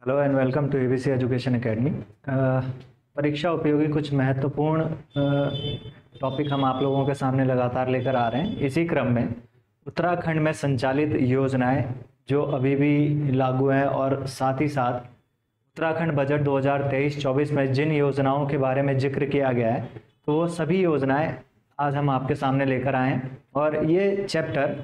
Hello and welcome to ABC education academy. परीक्षा उपयोगी कुछ महत्वपूर्ण टॉपिक हम आप लोगों के सामने लगातार लेकर आ रहे हैं। इसी क्रम में उत्तराखंड में संचालित योजनाएं जो अभी भी लागू हैं और साथ ही साथ उत्तराखंड बजट 2023-24 में जिन योजनाओं के बारे में जिक्र किया गया है, तो वो सभी योजनाएं आज हम आपके सामने लेकर आए हैं। और ये चैप्टर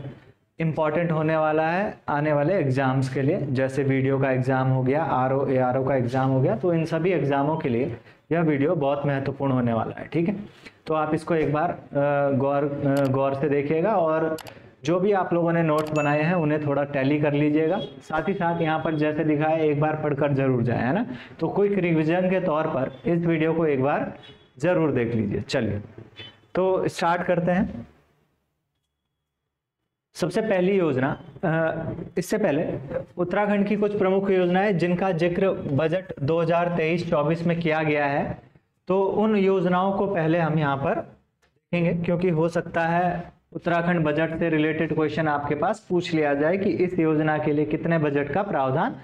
इम्पॉर्टेंट होने वाला है आने वाले एग्ज़ाम्स के लिए, जैसे वीडियो का एग्ज़ाम हो गया, आरओ एआरओ का एग्ज़ाम हो गया। तो इन सभी एग्ज़ामों के लिए यह वीडियो बहुत महत्वपूर्ण होने वाला है। ठीक है, तो आप इसको एक बार गौर से देखिएगा और जो भी आप लोगों ने नोट्स बनाए हैं उन्हें थोड़ा टैली कर लीजिएगा। साथ ही साथ यहाँ पर जैसे दिखा है एक बार पढ़कर जरूर जाए, है ना। तो क्विक रिविजन के तौर पर इस वीडियो को एक बार ज़रूर देख लीजिए। चलिए तो स्टार्ट करते हैं। सबसे पहली योजना, इससे पहले उत्तराखंड की कुछ प्रमुख योजनाएं जिनका जिक्र बजट 2023-24 में किया गया है, तो उन योजनाओं को पहले हम यहाँ पर देखेंगे, क्योंकि हो सकता है उत्तराखंड बजट से रिलेटेड क्वेश्चन आपके पास पूछ लिया जाए कि इस योजना के लिए कितने बजट का प्रावधान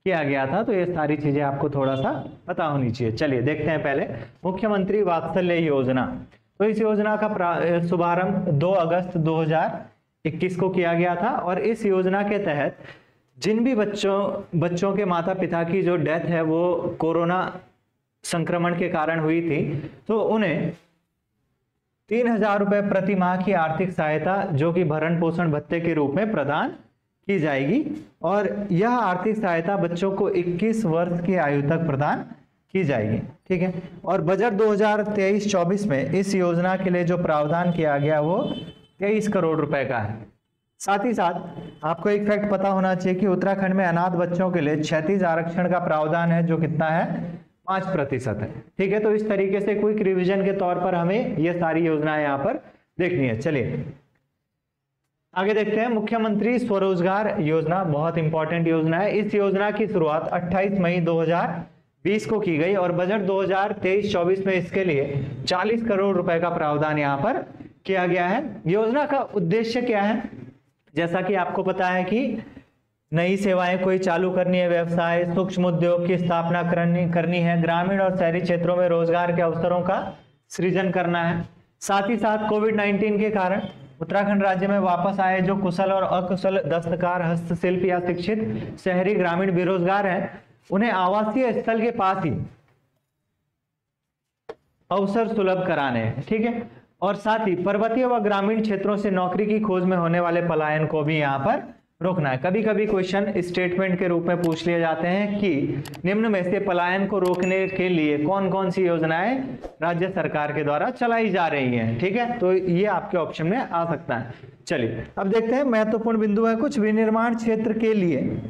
किया गया था। तो ये सारी चीजें आपको थोड़ा सा पता होनी चाहिए। चलिए देखते हैं पहले मुख्यमंत्री वात्सल्य योजना। तो इस योजना का शुभारंभ 2 अगस्त 2021 को किया गया था और इस योजना के तहत जिन भी बच्चों के माता पिता की जो डेथ है वो कोरोना संक्रमण के कारण हुई थी, तो उन्हें 3,000 रुपए प्रति माह की आर्थिक सहायता जो कि भरण पोषण भत्ते के रूप में प्रदान की जाएगी। और यह आर्थिक सहायता बच्चों को 21 वर्ष की आयु तक प्रदान की जाएगी। ठीक है, और बजट 2023-24 में इस योजना के लिए जो प्रावधान किया गया वो 23 करोड़ रुपए का है। साथ ही साथ आपको एक फैक्ट पता होना चाहिए कि उत्तराखंड में अनाथ बच्चों के लिए क्षैतिज आरक्षण का प्रावधान है जो कितना है, 5% है। ठीक है, तो इस तरीके से क्विक रिवीजन के तौर पर हमें ये सारी योजनाएं यहाँ पर देखनी है। चलिए आगे देखते हैं। मुख्यमंत्री स्वरोजगार योजना बहुत इंपॉर्टेंट योजना है। इस योजना की शुरुआत 28 मई 2020 को की गई और बजट 2023-24 में इसके लिए 40 करोड़ रुपए का प्रावधान यहाँ पर किया गया है। योजना का उद्देश्य क्या है? जैसा कि आपको पता है कि नई सेवाएं कोई चालू करनी है, व्यवसाय सूक्ष्म उद्योग की स्थापना करनी है, ग्रामीण और शहरी क्षेत्रों में रोजगार के अवसरों का सृजन करना है। साथ ही साथ कोविड-19 के कारण उत्तराखंड राज्य में वापस आए जो कुशल और अकुशल दस्तकार, हस्तशिल्प या शिक्षित शहरी ग्रामीण बेरोजगार हैं, उन्हें आवासीय स्थल के पास ही अवसर सुलभ कराने हैं। ठीक है, और साथ ही पर्वतीय व ग्रामीण क्षेत्रों से नौकरी की खोज में होने वाले पलायन को भी यहाँ पर रोकना है। कभी कभी क्वेश्चन स्टेटमेंट के रूप में पूछ लिए जाते हैं कि निम्न में से पलायन को रोकने के लिए कौन कौन सी योजनाएं राज्य सरकार के द्वारा चलाई जा रही हैं। ठीक है, तो ये आपके ऑप्शन में आ सकता है। चलिए अब देखते हैं, महत्वपूर्ण बिंदु है कुछ। विनिर्माण क्षेत्र के लिए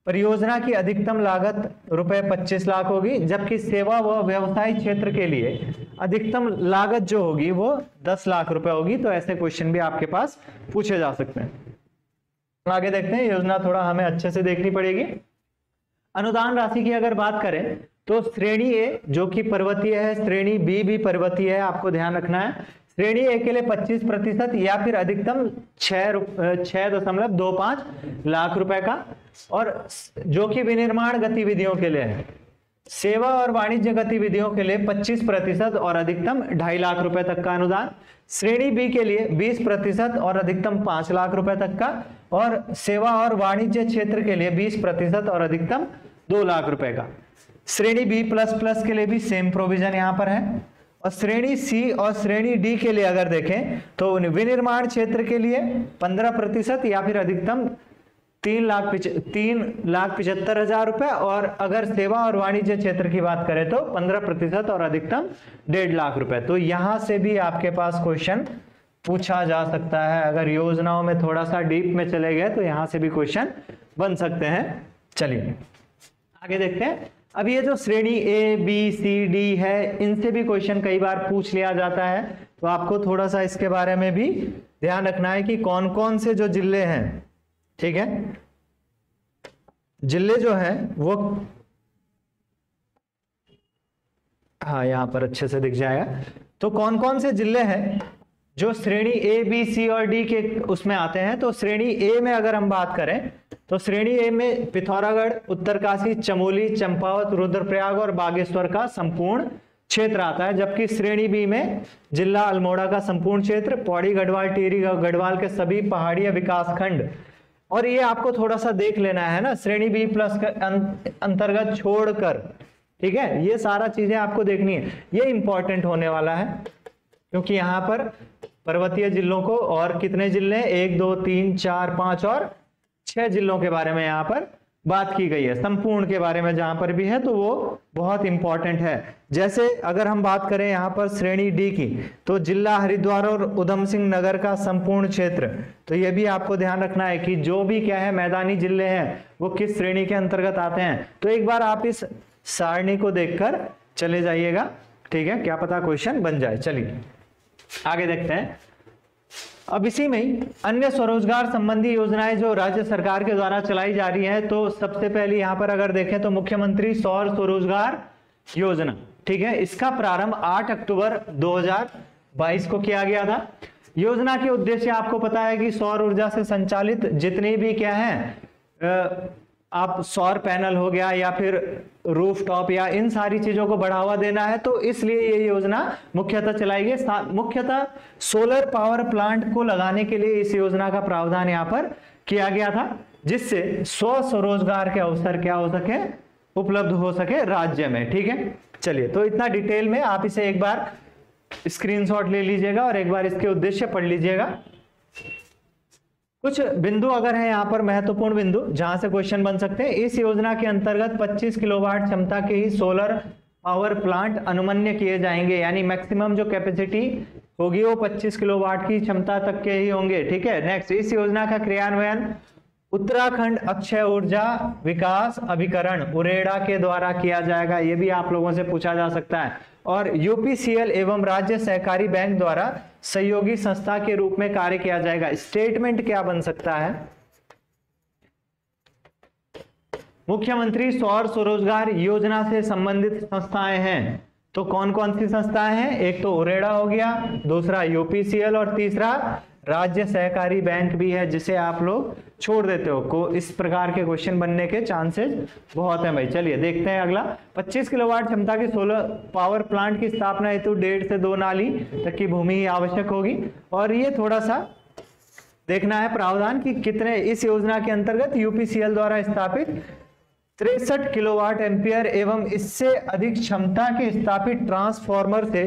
परियोजना की अधिकतम लागत रुपए 25 लाख होगी, जबकि सेवा व व्यवसाय क्षेत्र के लिए अधिकतम लागत जो होगी वो 10 लाख रुपए होगी। तो ऐसे क्वेश्चन भी आपके पास पूछे जा सकते हैं। आगे देखते हैं, योजना थोड़ा हमें अच्छे से देखनी पड़ेगी। अनुदान राशि की अगर बात करें तो श्रेणी ए जो कि पर्वतीय है, श्रेणी बी भी पर्वतीय है, आपको ध्यान रखना है। श्रेणी ए के लिए 25% या फिर अधिकतम 6.25 लाख रुपए का, और जो कि विनिर्माण गतिविधियों के लिए है। सेवा और वाणिज्य गतिविधियों के लिए 25% और अधिकतम 2.5 लाख रुपए तक का अनुदान। श्रेणी बी के लिए 20% और अधिकतम 5 लाख रुपए तक का, और सेवा और वाणिज्य क्षेत्र के लिए 20% और अधिकतम 2 लाख रुपए का। श्रेणी बी प्लस के लिए भी सेम प्रोविजन यहाँ पर है। और श्रेणी सी और श्रेणी डी के लिए अगर देखें तो विनिर्माण क्षेत्र के लिए 15% या फिर अधिकतम 3,75,000 रुपए, और अगर सेवा और वाणिज्य क्षेत्र की बात करें तो 15% और अधिकतम 1.5 लाख रुपए। तो यहां से भी आपके पास क्वेश्चन पूछा जा सकता है। अगर योजनाओं में थोड़ा सा डीप में चले गए तो यहां से भी क्वेश्चन बन सकते हैं। चलिए आगे देखते हैं। अब ये जो श्रेणी ए बी सी डी है, इनसे भी क्वेश्चन कई बार पूछ लिया जाता है, तो आपको थोड़ा सा इसके बारे में भी ध्यान रखना है कि कौन कौन से जो जिले हैं, ठीक है, जिले जो हैं वो, हाँ यहां पर अच्छे से दिख जाएगा। तो कौन कौन से जिले हैं जो श्रेणी ए बी सी और डी के उसमें आते हैं। तो श्रेणी ए में अगर हम बात करें तो श्रेणी ए में पिथौरागढ़, उत्तरकाशी, चमोली, चंपावत, रुद्रप्रयाग और बागेश्वर का संपूर्ण क्षेत्र आता है, जबकि श्रेणी बी में जिला अल्मोड़ा का संपूर्ण क्षेत्र, पौड़ी, गढ़वाल, टिहरी, गढ़वाल के सभी पहाड़िया विकास खंड। और ये आपको थोड़ा सा देख लेना है ना, श्रेणी बी प्लस अंतर्गत छोड़कर, ठीक है, ये सारा चीजें आपको देखनी है। ये इंपॉर्टेंट होने वाला है क्योंकि यहाँ पर पर्वतीय जिलों को और कितने जिले, 1 2 3 4 5 और 6 जिलों के बारे में यहाँ पर बात की गई है, संपूर्ण के बारे में जहां पर भी है, तो वो बहुत इंपॉर्टेंट है। जैसे अगर हम बात करें यहाँ पर श्रेणी डी की, तो जिला हरिद्वार और उधम सिंह नगर का संपूर्ण क्षेत्र, तो ये भी आपको ध्यान रखना है कि जो भी क्या है मैदानी जिले हैं वो किस श्रेणी के अंतर्गत आते हैं। तो एक बार आप इस सारणी को देखकर चले जाइएगा, ठीक है, क्या पता क्वेश्चन बन जाए। चलिए आगे देखते हैं। अब इसी में ही अन्य स्वरोजगार संबंधी योजनाएं जो राज्य सरकार के द्वारा चलाई जा रही है, तो सबसे पहले यहाँ पर अगर देखें तो मुख्यमंत्री सौर स्वरोजगार योजना, ठीक है, इसका प्रारंभ 8 अक्टूबर 2022 को किया गया था। योजना के उद्देश्य आपको पता है कि सौर ऊर्जा से संचालित जितने भी क्या है आप सौर पैनल हो गया या फिर रूफ टॉप या इन सारी चीजों को बढ़ावा देना है, तो इसलिए ये योजना मुख्यतः चलाई गई। मुख्यतः सोलर पावर प्लांट को लगाने के लिए इस योजना का प्रावधान यहाँ पर किया गया था, जिससे स्वरोजगार के अवसर क्या हो सके, उपलब्ध हो सके राज्य में, ठीक है। चलिए, तो इतना डिटेल में आप इसे एक बार स्क्रीनशॉट ले लीजिएगा और एक बार इसके उद्देश्य पढ़ लीजिएगा। कुछ बिंदु अगर है यहाँ पर महत्वपूर्ण बिंदु जहां से क्वेश्चन बन सकते हैं। इस योजना के अंतर्गत 25 किलोवाट क्षमता के ही सोलर पावर प्लांट अनुमन्य किए जाएंगे, यानी मैक्सिमम जो कैपेसिटी होगी वो 25 किलोवाट की क्षमता तक के ही होंगे, ठीक है। नेक्स्ट, इस योजना का क्रियान्वयन उत्तराखंड अक्षय ऊर्जा विकास अभिकरण उरेडा के द्वारा किया जाएगा, ये भी आप लोगों से पूछा जा सकता है। और यूपीसीएल एवं राज्य सहकारी बैंक द्वारा सहयोगी संस्था के रूप में कार्य किया जाएगा। स्टेटमेंट क्या बन सकता है, मुख्यमंत्री सौर स्वरोजगार योजना से संबंधित संस्थाएं हैं, तो कौन कौन सी संस्थाएं हैं, एक तो उरेडा हो गया, दूसरा यूपीसीएल और तीसरा राज्य सहकारी बैंक भी है, जिसे आप लोग छोड़ देते हो। को इस प्रकार के क्वेश्चन बनने के चांसेस बहुत हैं भाई। चलिए देखते हैं अगला। 25 किलोवाट क्षमता की सोलर पावर प्लांट की स्थापना हेतु 1.5 से 2 नाली तक की भूमि ही आवश्यक होगी, और ये थोड़ा सा देखना है प्रावधान कि कितने इस योजना के अंतर्गत यूपीसीएल द्वारा स्थापित 63 किलोवाट एम्पियर एवं इससे अधिक क्षमता के स्थापित ट्रांसफार्मर से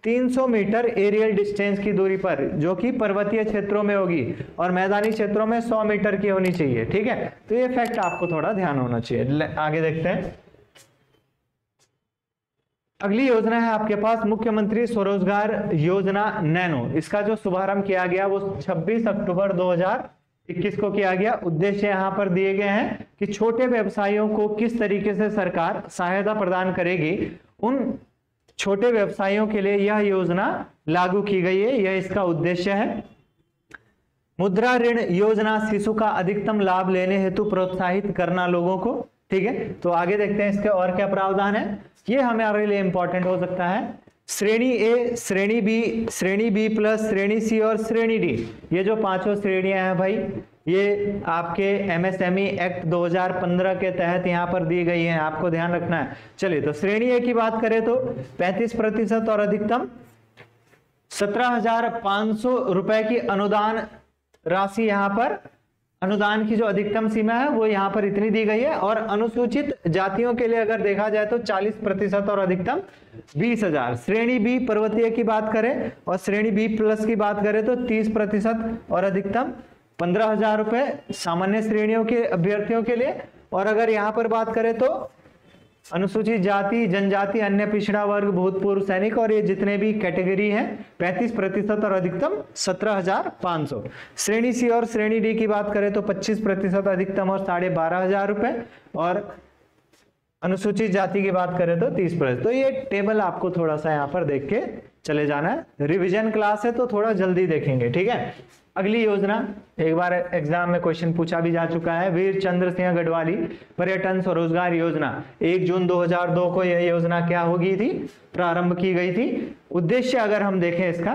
300 मीटर एरियल डिस्टेंस की दूरी पर, जो कि पर्वतीय क्षेत्रों में होगी और मैदानी क्षेत्रों में 100 मीटर की होनी चाहिए, ठीक है। तो ये फैक्ट आपको थोड़ा ध्यान होना चाहिए। आगे देखते हैं। अगली योजना है आपके पास मुख्यमंत्री स्वरोजगार योजना नैनो। इसका जो शुभारंभ किया गया वो 26 अक्टूबर 2021 को किया गया। उद्देश्य यहाँ पर दिए गए हैं कि छोटे व्यवसायियों को किस तरीके से सरकार सहायता प्रदान करेगी, उन छोटे व्यवसायियों के लिए यह योजना लागू की गई है, यह इसका उद्देश्य है। मुद्रा ऋण योजना शिशु का अधिकतम लाभ लेने हेतु प्रोत्साहित करना लोगों को, ठीक है। तो आगे देखते हैं इसके और क्या प्रावधान है, ये हमारे लिए इंपॉर्टेंट हो सकता है। श्रेणी ए, श्रेणी बी प्लस श्रेणी सी और श्रेणी डी, ये जो पांचों श्रेणियां हैं भाई, ये आपके एमएसएमई एक्ट 2015 के तहत यहाँ पर दी गई हैं, आपको ध्यान रखना है। चलिए, तो श्रेणी ए की बात करें तो 35% और अधिकतम 17,500 रुपए की अनुदान राशि, यहाँ पर अनुदान की जो अधिकतम सीमा है वो यहाँ पर इतनी दी गई है। और अनुसूचित जातियों के लिए अगर देखा जाए तो 40% और अधिकतम 20,000। श्रेणी बी पर्वतीय की बात करें और श्रेणी बी प्लस की बात करें तो 30% और अधिकतम 15,000 रुपए सामान्य श्रेणियों के अभ्यर्थियों के लिए। और अगर यहाँ पर बात करें तो अनुसूचित जाति, जनजाति, अन्य पिछड़ा वर्ग, भूतपूर्व सैनिक और ये जितने भी कैटेगरी हैं 35% और अधिकतम 17,500। श्रेणी सी और श्रेणी डी की बात करें तो 25% अधिकतम और 12,500 रुपए, और अनुसूचित जाति की बात करें तो 30%। तो ये टेबल आपको थोड़ा सा यहाँ पर देख के चले जाना है, रिवीजन क्लास है तो थोड़ा जल्दी देखेंगे, ठीक है। अगली योजना, एक बार एग्जाम में क्वेश्चन पूछा भी जा चुका है, वीर चंद्र सिंह गढ़वाली पर्यटन स्वरोजगार योजना। 1 जून 2002 को यह योजना क्या हो गई थी, प्रारंभ की गई थी। उद्देश्य अगर हम देखें इसका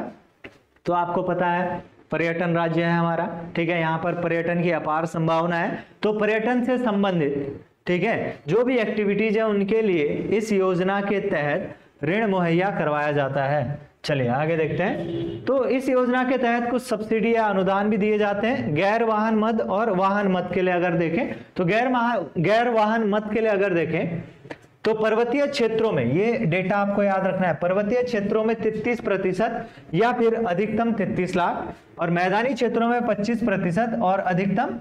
तो आपको पता है पर्यटन राज्य है हमारा, ठीक है, यहाँ पर पर्यटन की अपार संभावना है। तो पर्यटन से संबंधित, ठीक है, जो भी एक्टिविटीज है उनके लिए इस योजना के तहत ऋण मुहैया करवाया जाता है। चलिए आगे देखते हैं। तो इस योजना के तहत कुछ सब्सिडी या अनुदान भी दिए जाते हैं। गैर वाहन मद और वाहन मद के लिए अगर देखें तो गैर वाहन मद के लिए अगर देखें तो पर्वतीय क्षेत्रों में, ये डेटा आपको याद रखना है, पर्वतीय क्षेत्रों में 33% या फिर अधिकतम 33 लाख, और मैदानी क्षेत्रों में 25% और अधिकतम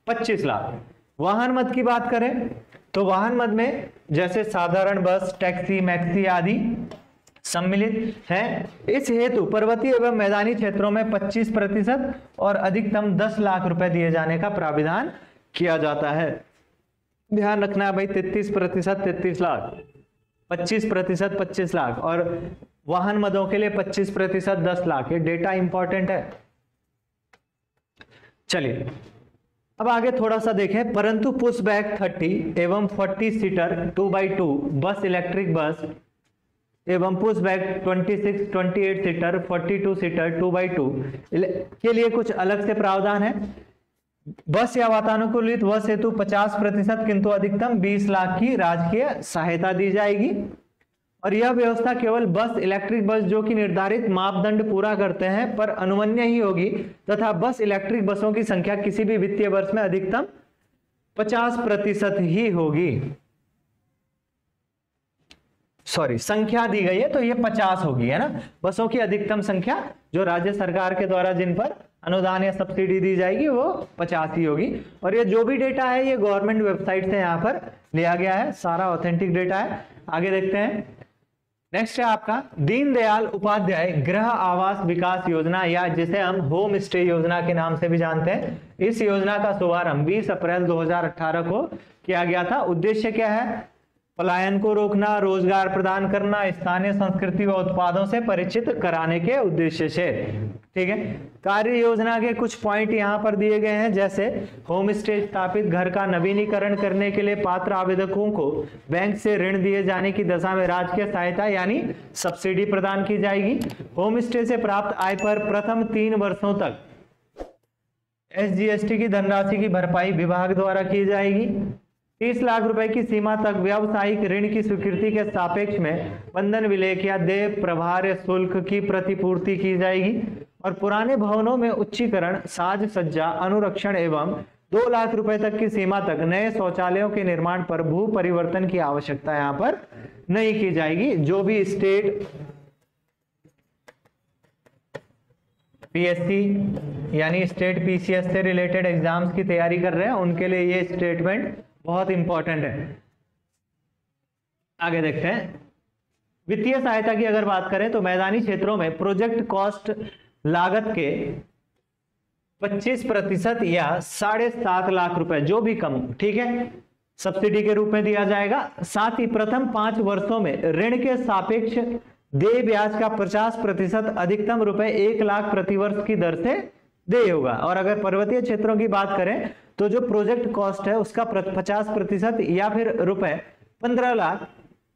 25 लाख। वाहन मद की बात करें तो वाहन मद में जैसे साधारण बस, टैक्सी, मैक्सी आदि सम्मिलित है। इस हेतु पर्वतीय एवं मैदानी क्षेत्रों में 25% और अधिकतम 10 लाख रुपए दिए जाने का प्राविधान किया जाता है। ध्यान रखना है भाई, 33% 33 लाख, 25% 25 लाख, और वाहन मदों के लिए 25% 10 लाख। ये डेटा इंपॉर्टेंट है। चलिए अब आगे थोड़ा सा देखें। परंतु पुश बैक 30 एवं 40 सीटर 2x2 बस, इलेक्ट्रिक बस एवं push back 26 28 seater 42 seater 2x2 के लिए कुछ अलग से प्रावधान है। बस या वातानुकूलित बस हेतु 50% किंतु अधिकतम 20 लाख की राजकीय सहायता दी जाएगी। और यह व्यवस्था केवल बस, इलेक्ट्रिक बस जो कि निर्धारित मापदंड पूरा करते हैं पर अनुमन्य ही होगी, तथा बस इलेक्ट्रिक बसों की संख्या किसी भी वित्तीय वर्ष में अधिकतम 50% ही होगी। सॉरी, संख्या दी गई है तो ये 50 होगी, है ना। बसों की अधिकतम संख्या जो राज्य सरकार के द्वारा जिन पर अनुदान या सब्सिडी दी जाएगी वो 50 ही होगी। और ये जो भी डेटा है ये गवर्नमेंट वेबसाइट से यहाँ पर लिया गया है, सारा ऑथेंटिक डेटा है। आगे देखते हैं। नेक्स्ट है आपका दीनदयाल उपाध्याय गृह आवास विकास योजना, या जिसे हम होम स्टे योजना के नाम से भी जानते हैं। इस योजना का शुभारंभ 20 अप्रैल 2018 को किया गया था। उद्देश्य क्या है? पलायन को रोकना, रोजगार प्रदान करना, स्थानीय संस्कृति व उत्पादों से परिचित कराने के उद्देश्य से, ठीक है। कार्य योजना के कुछ पॉइंट यहाँ पर दिए गए हैं, जैसे होम स्टे स्थापित घर का नवीनीकरण करने के लिए पात्र आवेदकों को बैंक से ऋण दिए जाने की दशा में राजकीय सहायता यानी सब्सिडी प्रदान की जाएगी। होम स्टे से प्राप्त आय पर प्रथम 3 वर्षों तक SGST की धनराशि की भरपाई विभाग द्वारा की जाएगी। 30 लाख रुपए की सीमा तक व्यावसायिक ऋण की स्वीकृति के सापेक्ष में बंधन विलेख या देय प्रभार्य शुल्क की प्रतिपूर्ति की जाएगी। और पुराने भवनों में उच्चीकरण, साज सज्जा, अनुरक्षण एवं 2 लाख रुपए तक की सीमा तक नए शौचालयों के निर्माण पर भू परिवर्तन की आवश्यकता यहाँ पर नहीं की जाएगी। जो भी स्टेट PSC यानी स्टेट PCS से रिलेटेड एग्जाम्स की तैयारी कर रहे हैं उनके लिए ये स्टेटमेंट बहुत इंपॉर्टेंट है। आगे देखते हैं। वित्तीय सहायता की अगर बात करें तो मैदानी क्षेत्रों में प्रोजेक्ट कॉस्ट लागत के 25% या 7.5 लाख रुपए जो भी कम, ठीक है, सब्सिडी के रूप में दिया जाएगा। साथ ही प्रथम 5 वर्षों में ऋण के सापेक्ष देय ब्याज का 50% अधिकतम रुपए 1 लाख प्रति वर्ष की दर से देय होगा। और अगर पर्वतीय क्षेत्रों की बात करें तो जो प्रोजेक्ट कॉस्ट है उसका 50% या फिर रुपए 15 लाख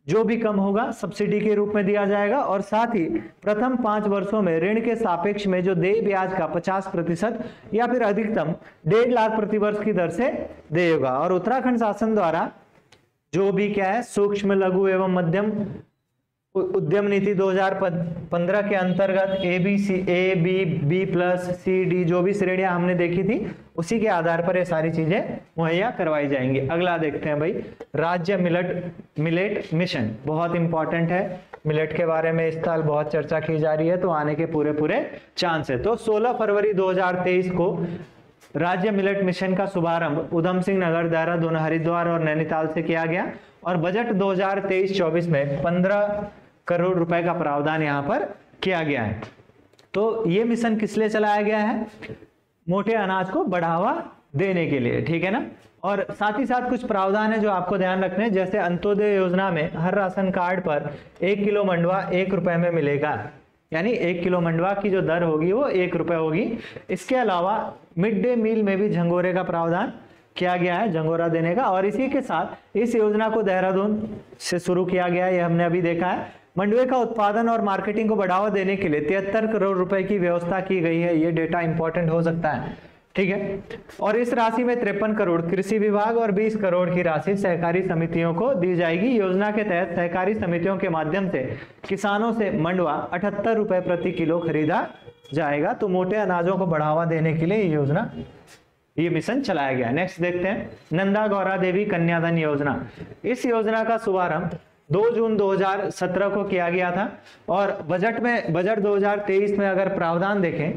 जो भी कम होगा सब्सिडी के रूप में दिया जाएगा। और साथ ही प्रथम 5 वर्षों में ऋण के सापेक्ष में जो देय ब्याज का 50% या फिर अधिकतम 1.5 लाख प्रति वर्ष की दर से देय होगा। और उत्तराखंड शासन द्वारा जो भी क्या है सूक्ष्म, लघु एवं मध्यम उद्यम नीति 2015 के अंतर्गत A, B, B+, C, D जो भी श्रेणियां हमने देखी थी उसी के आधार पर ये सारी चीजें मुहैया करवाई जाएंगी। अगला देखते हैं भाई, राज्य मिलेट मिशन बहुत इंपॉर्टेंट है। मिलेट के बारे में इस साल बहुत चर्चा की जा रही है तो आने के पूरे चांस है। तो 16 फरवरी 2023 को राज्य मिलेट मिशन का शुभारंभ उधम सिंह नगर, देहरादून, हरिद्वार और नैनीताल से किया गया। और बजट 2023-24 में 15 करोड़ रुपए का प्रावधान यहाँ पर किया गया है। तो ये मिशन किस लिए चलाया गया है? मोटे अनाज को बढ़ावा देने के लिए, ठीक है ना। और साथ ही साथ कुछ प्रावधान है जो आपको ध्यान रखने हैं, जैसे अंत्योदय योजना में हर राशन कार्ड पर 1 किलो मंडुआ 1 रुपए में मिलेगा, यानी 1 किलो मंडुआ की जो दर होगी वो 1 रुपए होगी। इसके अलावा मिड डे मील में भी झंगोरे का प्रावधान किया गया है, झंगोरा देने का। और इसी के साथ इस योजना को देहरादून से शुरू किया गया है, ये हमने अभी देखा है। मंडुवे का उत्पादन और मार्केटिंग को बढ़ावा देने के लिए 73 करोड़ रुपए की व्यवस्था की गई है। ये डेटा इंपॉर्टेंट हो सकता है, ठीक है। और इस राशि में 53 करोड़ कृषि विभाग और 20 करोड़ की राशि सहकारी समितियों को दी जाएगी। योजना के तहत सहकारी समितियों के माध्यम से किसानों से मंडुवा 78 रुपए प्रति किलो खरीदा जाएगा। तो मोटे अनाजों को बढ़ावा देने के लिए ये मिशन चलाया गया। नेक्स्ट देखते हैं, नंदा गौरा देवी कन्याधन योजना। इस योजना का शुभारंभ 2 जून 2017 को किया गया था और बजट 2023 में अगर प्रावधान देखें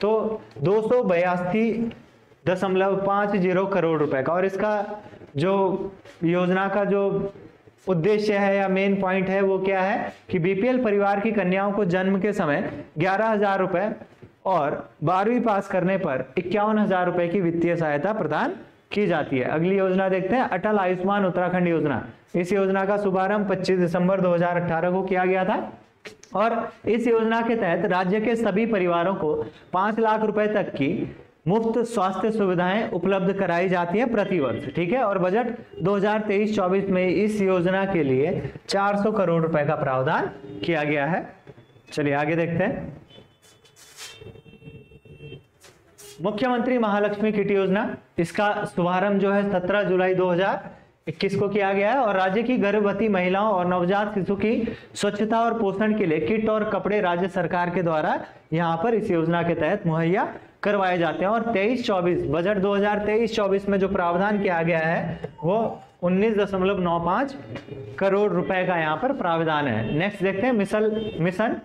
तो 282.50 करोड़ रुपए का, और इसका जो योजना का जो उद्देश्य है या मेन पॉइंट है वो क्या है कि बीपीएल परिवार की कन्याओं को जन्म के समय 11,000 रुपए और 12वीं पास करने पर 51,000 रुपए की वित्तीय सहायता प्रदान की जाती है। अगली योजना देखते हैं, अटल आयुष्मान उत्तराखंड योजना। इस योजना का शुभारंभ 25 दिसंबर 2018 को किया गया था और इस योजना के तहत राज्य के सभी परिवारों को 5 लाख रुपए तक की मुफ्त स्वास्थ्य सुविधाएं उपलब्ध कराई जाती है प्रति वर्ष, ठीक है। और बजट 2023-24 में इस योजना के लिए 400 करोड़ रुपए का प्रावधान किया गया है। चलिए आगे देखते हैं, मुख्यमंत्री महालक्ष्मी किट योजना। इसका शुभारंभ जो है 17 जुलाई 2021 को किया गया है और राज्य की गर्भवती महिलाओं और नवजात शिशु की स्वच्छता और पोषण के लिए किट और कपड़े राज्य सरकार के द्वारा यहाँ पर इस योजना के तहत मुहैया करवाए जाते हैं। और 23-24 बजट 2023-24 में जो प्रावधान किया गया है वो 19.95 करोड़ रुपए का यहाँ पर प्रावधान है। नेक्स्ट देखते हैं, मिशन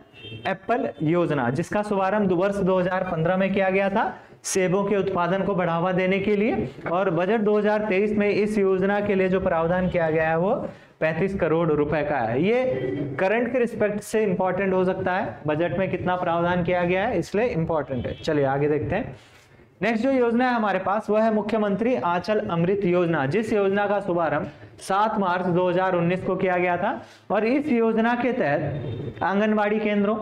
एप्पल योजना, जिसका शुभारंभ वर्ष 2015 में किया गया था सेबों के उत्पादन को बढ़ावा देने के लिए। और बजट 2023 में इस योजना के लिए जो प्रावधान किया गया है वो 35 करोड़ रुपए का है। ये करंट के रिस्पेक्ट से इंपॉर्टेंट हो सकता है, बजट में कितना प्रावधान किया गया है इसलिए इंपॉर्टेंट है। चलिए आगे देखते हैं, नेक्स्ट जो योजना है हमारे पास वह है मुख्यमंत्री आंचल अमृत योजना, जिस योजना का शुभारंभ 7 मार्च 2019 को किया गया था। और इस योजना के तहत आंगनवाड़ी केंद्रों,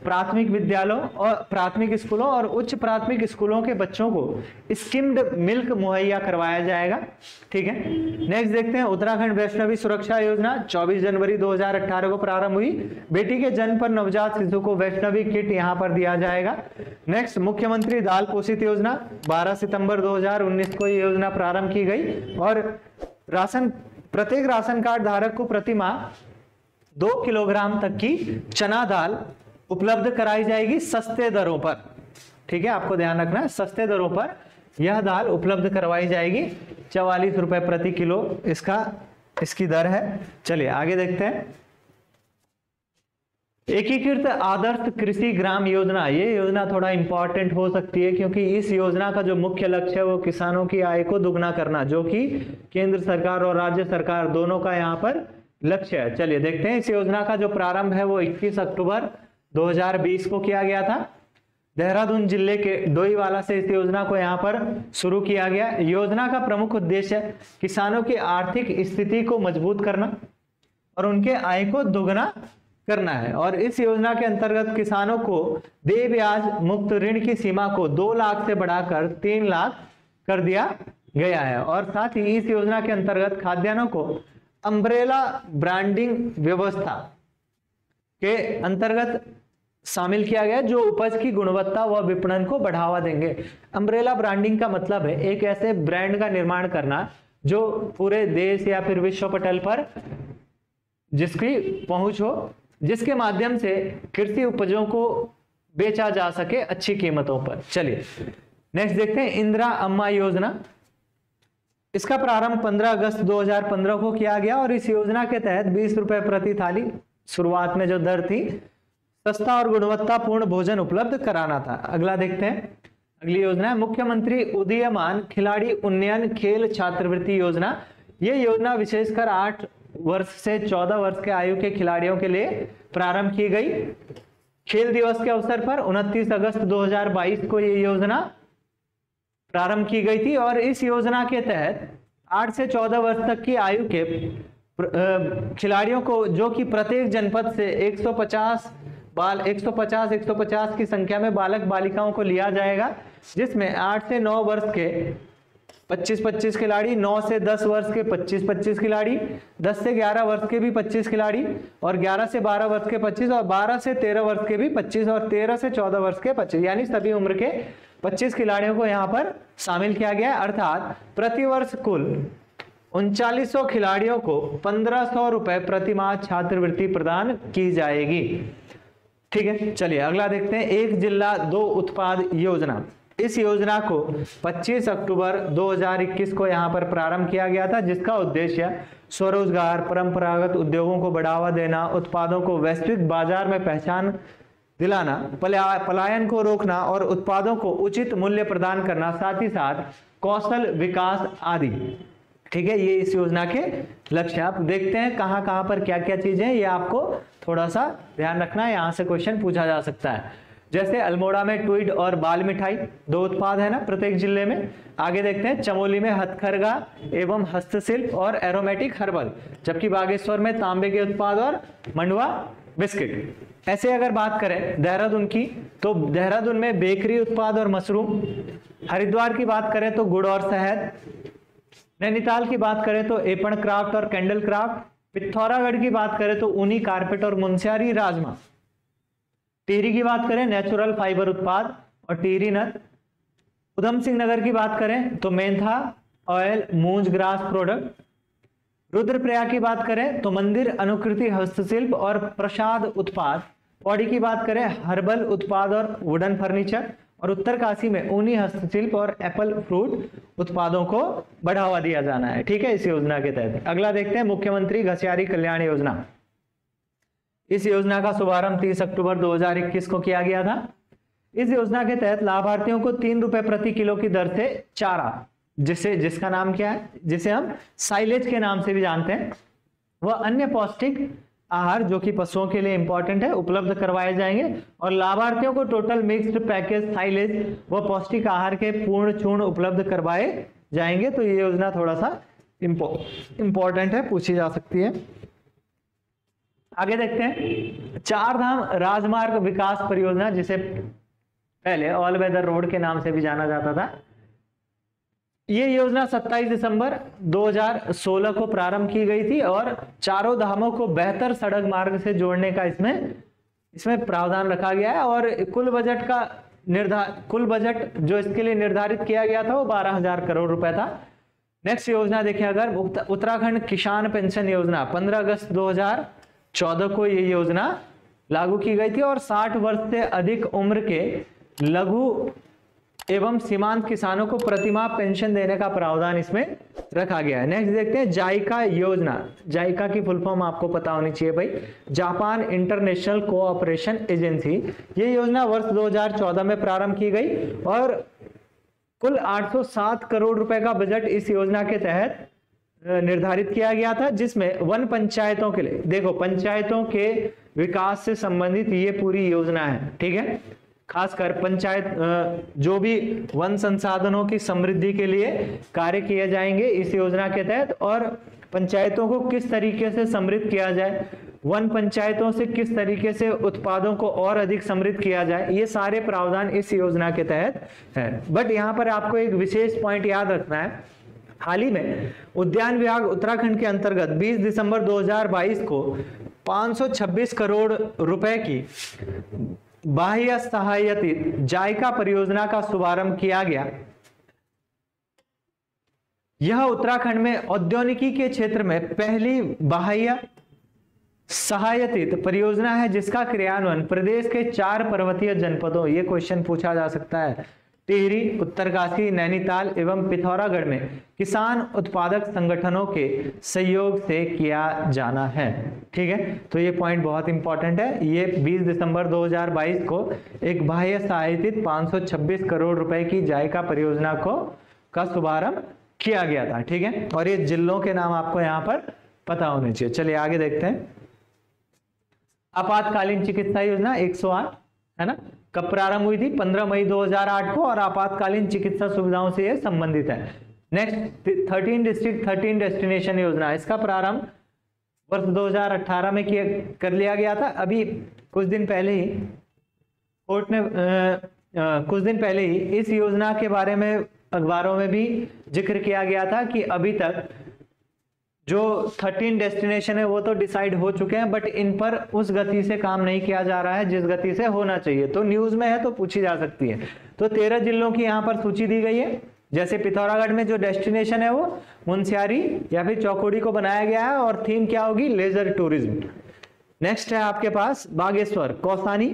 प्राथमिक विद्यालयों और प्राथमिक स्कूलों और उच्च प्राथमिक स्कूलों के बच्चों को स्किम्ड मिल्क मुहैया करवाया जाएगा, ठीक है। नेक्स्ट देखते हैं, उत्तराखंड वैष्णवी सुरक्षा योजना 24 जनवरी 2018 को प्रारंभ हुई। बेटी के जन्म पर नवजात शिशु को वैष्णवी किट यहाँ पर दिया जाएगा। नेक्स्ट, मुख्यमंत्री दाल पोषित योजना 12 सितंबर 2019 को ये योजना प्रारंभ की गई और प्रत्येक राशन कार्ड धारक को प्रति माह 2 किलोग्राम तक की चना दाल उपलब्ध कराई जाएगी सस्ते दरों पर, ठीक है। आपको ध्यान रखना है, सस्ते दरों पर यह दाल उपलब्ध करवाई जाएगी। 44 रुपए प्रति किलो इसकी दर है। चलिए आगे देखते हैं, एकीकृत आदर्श कृषि ग्राम योजना। ये योजना थोड़ा इंपॉर्टेंट हो सकती है क्योंकि इस योजना का जो मुख्य लक्ष्य है वो किसानों की आय को दुगना करना, जो कि केंद्र सरकार और राज्य सरकार दोनों का यहाँ पर लक्ष्य है। चलिए देखते हैं, इस योजना का जो प्रारंभ है वो 21 अक्टूबर 2020 को किया गया था। देहरादून जिले के डोईवाला से इस योजना को यहाँ पर शुरू किया गया। योजना का प्रमुख उद्देश्य किसानों की आर्थिक स्थिति को मजबूत करना और उनके आय को दुगना करना है। और इस योजना के अंतर्गत किसानों को देय ब्याज मुक्त ऋण की सीमा को 2 लाख से बढ़ाकर 3 लाख कर दिया गया है। और साथ ही इस योजना के अंतर्गत खाद्यान्नों को अम्ब्रेला ब्रांडिंग व्यवस्था के अंतर्गत शामिल किया गया, जो उपज की गुणवत्ता व विपणन को बढ़ावा देंगे। अम्ब्रेला ब्रांडिंग का मतलब है एक ऐसे ब्रांड का निर्माण करना जो पूरे देश या फिर विश्व पटल पर जिसकी पहुंच हो, जिसके माध्यम से कृषि उपजों को बेचा जा सके अच्छी कीमतों पर। चलिए नेक्स्ट देखते हैं, इंदिरा अम्मा योजना। इसका प्रारंभ 15 अगस्त 2015 को किया गया और इस योजना के तहत 20 रुपए प्रति थाली शुरुआत में जो दर थी, सस्ता और गुणवत्तापूर्ण भोजन उपलब्ध कराना था। अगला देखते हैं, अगली योजना है मुख्यमंत्री उदीयमान खिलाड़ी उन्नयन खेल छात्रवृत्ति योजना। ये योजना विशेषकर 8 वर्ष से 14 वर्ष के आयु के खिलाड़ियों के लिए प्रारंभ की गई। खेल दिवस के अवसर पर 29 अगस्त 2022 को ये योजना प्रारंभ की गई थी और इस योजना के तहत 8 से 14 वर्ष तक की आयु के खिलाड़ियों को, जो कि प्रत्येक जनपद से 150 की संख्या में बालक बालिकाओं को लिया जाएगा, जिसमें 8 से 9 वर्ष के 25-25 खिलाड़ी, 9 से 10 वर्ष के 25-25 खिलाड़ी, 10 से 11 वर्ष के भी 25 खिलाड़ी, और 11 से 12 वर्ष के 25, और 12 से 13 वर्ष के भी 25, और 13 से 14 वर्ष के 25, यानी सभी उम्र के 25 खिलाड़ियों को यहाँ पर शामिल किया गया है। अर्थात प्रतिवर्ष कुल 3900 खिलाड़ियों को 1500 रुपए प्रति माह छात्रवृत्ति प्रदान की जाएगी। ठीक है, चलिए अगला देखते हैं। एक जिला दो उत्पाद योजना। इस योजना को 25 अक्टूबर 2021 को यहाँ पर प्रारंभ किया गया था, जिसका उद्देश्य स्वरोजगार, परंपरागत उद्योगों को बढ़ावा देना, उत्पादों को वैश्विक बाजार में पहचान दिलाना, पलायन को रोकना और उत्पादों को उचित मूल्य प्रदान करना, साथ ही साथ कौशल विकास आदि। ठीक है, ये इस योजना के लक्ष्य। आप देखते हैं कहां कहां पर क्या क्या चीजें हैं, ये आपको थोड़ा सा ध्यान रखना है, यहां से क्वेश्चन पूछा जा सकता है। जैसे अल्मोड़ा में ट्वीड और बाल मिठाई 2 उत्पाद है ना प्रत्येक जिले में। आगे देखते हैं चमोली में हथकरघा एवं हस्तशिल्प और एरोमेटिक हर्बल, जबकि बागेश्वर में तांबे के उत्पाद और मंडुआ बिस्किट। ऐसे अगर बात करें देहरादून की, तो देहरादून में बेकरी उत्पाद और मशरूम। हरिद्वार की बात करें तो गुड़ और शहद। नैनीताल की बात करें तो एपन क्राफ्ट और कैंडल क्राफ्ट। पिथौरागढ़ की बात करें तो ऊनी कारपेट और मुंशियारी राजमा। टिहरी की बात करें नेचुरल फाइबर उत्पाद और टिहरी नट। उधम सिंह नगर की बात करें तो मेंथा ऑयल, मूंज ग्रास प्रोडक्ट। रुद्रप्रयाग की बात करें तो मंदिर अनुकृति हस्तशिल्प और प्रसाद उत्पाद। पौड़ी की बात करें हर्बल उत्पाद और वुडन फर्नीचर। और उत्तरकाशी में ऊनी हस्तशिल्प और एप्पल फ्रूट उत्पादों को बढ़ावा दिया जाना है। ठीक है, इस योजना के तहत। अगला देखते हैं मुख्यमंत्री घसियारी कल्याण योजना। इस योजना का शुभारंभ 30 अक्टूबर 2021 को किया गया था। इस योजना के तहत लाभार्थियों को 3 रुपए प्रति किलो की दर से चारा, जिसका नाम क्या है, जिसे हम साइलेज के नाम से भी जानते हैं, वह अन्य पौष्टिक आहार जो कि पशुओं के लिए इंपॉर्टेंट है, उपलब्ध करवाए जाएंगे। और लाभार्थियों को टोटल मिक्स्ड पैकेज साइलेज व पौष्टिक आहार के पूर्ण चूर्ण उपलब्ध करवाए जाएंगे। तो ये योजना थोड़ा सा इंपॉर्टेंट है, पूछी जा सकती है। आगे देखते हैं चार धाम राजमार्ग विकास परियोजना, जिसे पहले ऑल वेदर रोड के नाम से भी जाना जाता था। ये योजना 27 दिसंबर 2016 को प्रारंभ की गई थी और चारों धामों को बेहतर सड़क मार्ग से जोड़ने का इसमें प्रावधान रखा गया है। और कुल बजट जो इसके लिए निर्धारित किया गया था वो 12,000 करोड़ रुपए था। नेक्स्ट योजना देखिए, अगर उत्तराखंड किसान पेंशन योजना 15 अगस्त 2014 को ये योजना लागू की गई थी और 60 वर्ष से अधिक उम्र के लघु एवं सीमांत किसानों को प्रतिमाह पेंशन देने का प्रावधान इसमें रखा गया है। नेक्स्ट देखते हैं जाइका योजना। जाइका की फुल फॉर्म आपको पता होनी चाहिए भाई, जापान इंटरनेशनल कोऑपरेशन एजेंसी। ये योजना वर्ष 2014 में प्रारंभ की गई और कुल 807 करोड़ रुपए का बजट इस योजना के तहत निर्धारित किया गया था, जिसमें वन पंचायतों के लिए, देखो पंचायतों के विकास से संबंधित ये पूरी योजना है। ठीक है, खासकर पंचायत जो भी वन संसाधनों की समृद्धि के लिए कार्य किए जाएंगे इस योजना के तहत, और पंचायतों को किस तरीके से समृद्ध किया जाए, वन पंचायतों से किस तरीके से उत्पादों को और अधिक समृद्ध किया जाए, ये सारे प्रावधान इस योजना के तहत है। बट यहाँ पर आपको एक विशेष पॉइंट याद रखना है, हाल ही में उद्यान विभाग उत्तराखंड के अंतर्गत 20 दिसंबर 2022 को 526 करोड़ रुपए की बाह्य सहायतित जाइका परियोजना का शुभारंभ किया गया। यह उत्तराखंड में औद्योगिकी के क्षेत्र में पहली बाह्य सहायतित परियोजना है, जिसका क्रियान्वयन प्रदेश के 4 पर्वतीय जनपदों, ये क्वेश्चन पूछा जा सकता है, टिहरी, उत्तरकाशी, नैनीताल एवं पिथौरागढ़ में किसान उत्पादक संगठनों के सहयोग से किया जाना है। ठीक है, तो ये पॉइंट बहुत इंपॉर्टेंट है। ये 20 दिसंबर 2022 को एक बाह्य सहायतित 526 करोड़ रुपए की जाइका परियोजना का शुभारंभ किया गया था। ठीक है, और ये जिलों के नाम आपको यहाँ पर पता होने चाहिए। चलिए आगे देखते हैं। आपातकालीन चिकित्सा योजना 108 है ना, कब प्रारंभ हुई थी? 15 मई 2008 को, और आपातकालीन चिकित्सा सुविधाओं से यह संबंधित है। नेक्स्ट 13 डिस्ट्रिक्ट 13 डेस्टिनेशन योजना, इसका प्रारंभ वर्ष 2018 में कर लिया गया था। अभी कुछ दिन पहले ही कोर्ट ने कुछ दिन पहले ही इस योजना के बारे में अखबारों में भी जिक्र किया गया था कि अभी तक जो 13 डेस्टिनेशन है वो तो डिसाइड हो चुके हैं, बट इन पर उस गति से काम नहीं किया जा रहा है जिस गति से होना चाहिए। तो न्यूज में है तो पूछी जा सकती है। तो 13 जिलों की यहाँ पर सूची दी गई है। जैसे पिथौरागढ़ में जो डेस्टिनेशन है वो मुनस्यारी या फिर चौकोड़ी को बनाया गया है और थीम क्या होगी, लेजर टूरिज्म। नेक्स्ट है आपके पास बागेश्वर कौसानी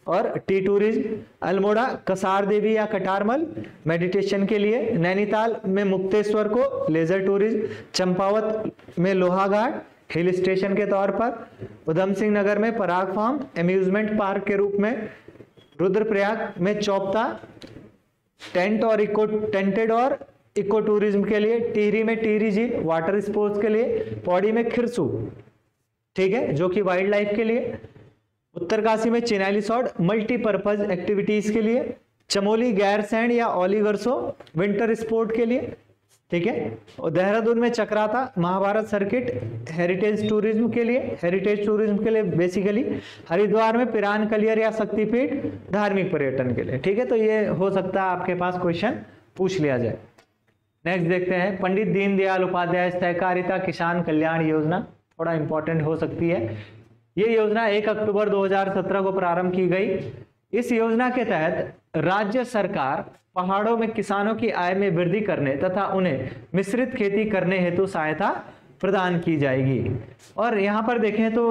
और टी टूरिज्म, अल्मोड़ा कसार देवी या कटारमल मेडिटेशन के लिए, नैनीताल में मुक्तेश्वर को लेजर टूरिज्म, चंपावत में लोहाघाट हिल स्टेशन के तौर पर, उधम सिंह नगर में पराग फार्म एम्यूजमेंट पार्क के रूप में, रुद्रप्रयाग में चौपता टेंटेड और इको टूरिज्म के लिए, टिहरी में टिहरी झील वाटर स्पोर्ट्स के लिए, पौड़ी में खिरसू, ठीक है, जो कि वाइल्ड लाइफ के लिए, उत्तरकाशी में चिनाली सॉड मल्टीपर्पज एक्टिविटीज के लिए, चमोली गैरसैंड या ओलिगरसो विंटर स्पोर्ट के लिए, ठीक है, और देहरादून में Chakrata Mahabharat circuit heritage tourism के लिए बेसिकली, हरिद्वार में पिरान कलियर या शक्तिपीठ धार्मिक पर्यटन के लिए, ठीक है। तो ये हो सकता है आपके पास क्वेश्चन पूछ लिया जाए। नेक्स्ट देखते हैं पंडित दीनदयाल उपाध्याय सहकारिता किसान कल्याण योजना, थोड़ा इंपॉर्टेंट हो सकती है। ये योजना 1 अक्टूबर 2017 को प्रारंभ की गई। इस योजना के तहत राज्य सरकार पहाड़ों में किसानों की आय में वृद्धि करने तथा उन्हें मिश्रित खेती करने हेतु सहायता प्रदान की जाएगी। और यहाँ पर देखें तो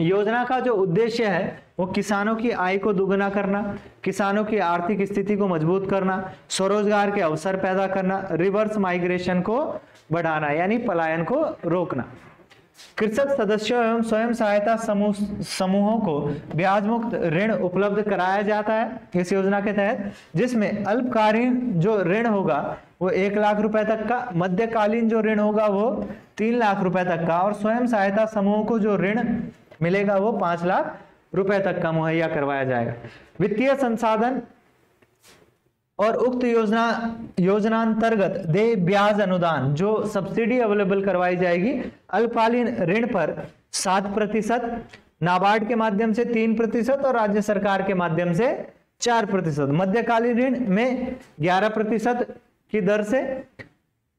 योजना का जो उद्देश्य है वो किसानों की आय को दुगना करना, किसानों की आर्थिक स्थिति को मजबूत करना, स्वरोजगार के अवसर पैदा करना, रिवर्स माइग्रेशन को बढ़ाना यानी पलायन को रोकना। कृषक सदस्यों एवं स्वयं सहायता समूहों को ब्याज मुक्त ऋण उपलब्ध कराया जाता है इस योजना के तहत, जिसमें अल्पकालीन जो ऋण होगा वो 1 लाख रुपए तक का, मध्यकालीन जो ऋण होगा वो 3 लाख रुपए तक का, और स्वयं सहायता समूहों को जो ऋण मिलेगा वो 5 लाख रुपए तक का मुहैया करवाया जाएगा। वित्तीय संसाधन और उक्त योजनांतर्गत देय ब्याज अनुदान जो सब्सिडी अवेलेबल करवाई जाएगी, अल्पकालीन ऋण पर 7%, नाबार्ड के माध्यम से 3% और राज्य सरकार के माध्यम से 4%, मध्यकालीन ऋण में 11% की दर से,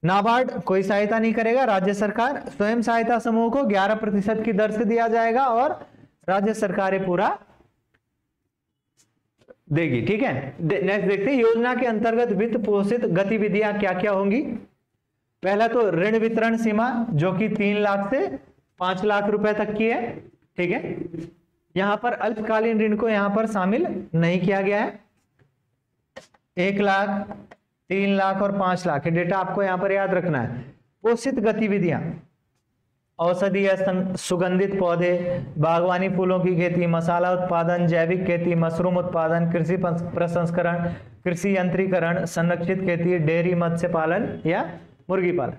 नाबार्ड कोई सहायता नहीं करेगा, राज्य सरकार, स्वयं सहायता समूह को 11% की दर से दिया जाएगा और राज्य सरकार पूरा देगी, ठीक है। नेक्स्ट देखते हैं योजना के अंतर्गत वित्त पोषित गतिविधियां क्या क्या होंगी। पहला तो ऋण वितरण सीमा जो कि 3 लाख से 5 लाख रुपए तक की है, ठीक है। यहां पर अल्पकालीन ऋण को यहां पर शामिल नहीं किया गया है। 1 लाख, 3 लाख और 5 लाख डेटा आपको यहां पर याद रखना है। पोषित गतिविधियां औषधीय सुगंधित पौधे, बागवानी फूलों की खेती, मसाला उत्पादन, जैविक खेती, मशरूम उत्पादन, कृषि प्रसंस्करण, कृषि यंत्रीकरण, संरक्षित खेती, डेयरी मत्स्य पालन या मुर्गी पालन।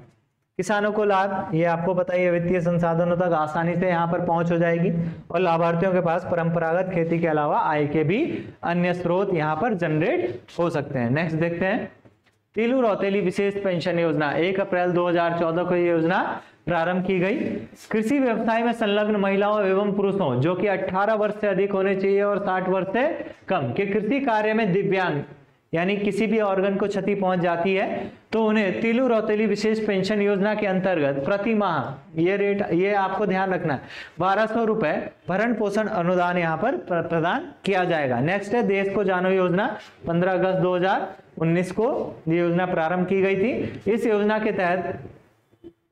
किसानों को लाभ, ये आपको पता है, वित्तीय संसाधनों तक आसानी से यहाँ पर पहुंच हो जाएगी और लाभार्थियों के पास परंपरागत खेती के अलावा आय के भी अन्य स्रोत यहाँ पर जनरेट हो सकते हैं। नेक्स्ट देखते हैं तीलू रौतेली विशेष पेंशन योजना। 1 अप्रैल 2014 को ये योजना प्रारंभ की गई। कृषि व्यवसाय में संलग्न महिलाओं एवं पुरुषों जो कि 18 वर्ष से अधिक होने चाहिए और 60 वर्ष से कम के कृषि कार्य में दिव्यांग यानी किसी भी ऑर्गन को क्षति पहुंच जाती है तो उन्हें तीलू रौतेली विशेष पेंशन योजना के अंतर्गत प्रति माह ये रेट, ये आपको ध्यान रखना है, 1200 रुपए भरण पोषण अनुदान यहाँ पर प्रदान किया जाएगा। नेक्स्ट है देश को जानो योजना। 15 अगस्त 2019 को ये योजना प्रारंभ की गई थी। इस योजना के तहत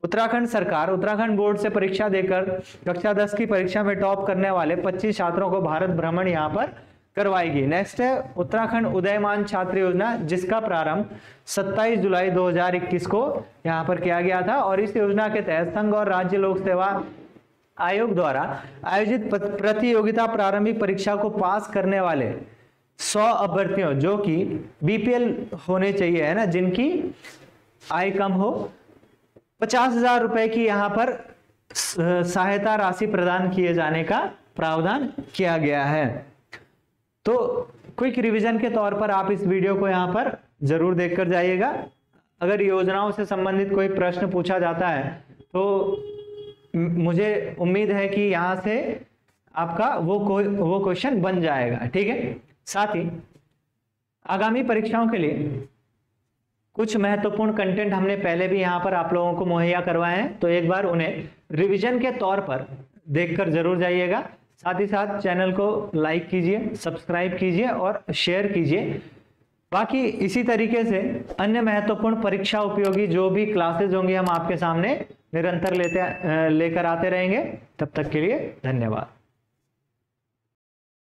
उत्तराखंड सरकार उत्तराखंड बोर्ड से परीक्षा देकर कक्षा 10 की परीक्षा में टॉप करने वाले 25 छात्रों को भारत भ्रमण यहाँ पर करवाएगी। नेक्स्ट है उत्तराखंड उदयमान छात्र योजना जिसका प्रारंभ 27 जुलाई 2021 को यहाँ पर किया गया था और इस योजना के तहत संघ और राज्य लोक सेवा आयोग द्वारा आयोजित प्रतियोगिता प्रारंभिक परीक्षा को पास करने वाले 100 अभ्यर्थियों जो कि बीपीएल होने चाहिए है ना, जिनकी आय कम हो, 50,000 रुपए की यहाँ पर सहायता राशि प्रदान किए जाने का प्रावधान किया गया है। तो क्विक रिवीजन के तौर पर आप इस वीडियो को यहाँ पर जरूर देखकर जाइएगा। अगर योजनाओं से संबंधित कोई प्रश्न पूछा जाता है तो मुझे उम्मीद है कि यहाँ से आपका वो क्वेश्चन बन जाएगा, ठीक है। साथ ही आगामी परीक्षाओं के लिए कुछ महत्वपूर्ण कंटेंट हमने पहले भी यहाँ पर आप लोगों को मुहैया करवाए हैं, तो एक बार उन्हें रिवीजन के तौर पर देखकर जरूर जाइएगा। साथ ही साथ चैनल को लाइक कीजिए, सब्सक्राइब कीजिए और शेयर कीजिए। बाकी इसी तरीके से अन्य महत्वपूर्ण परीक्षा उपयोगी जो भी क्लासेस होंगी हम आपके सामने निरंतर लेकर आते रहेंगे। तब तक के लिए धन्यवाद।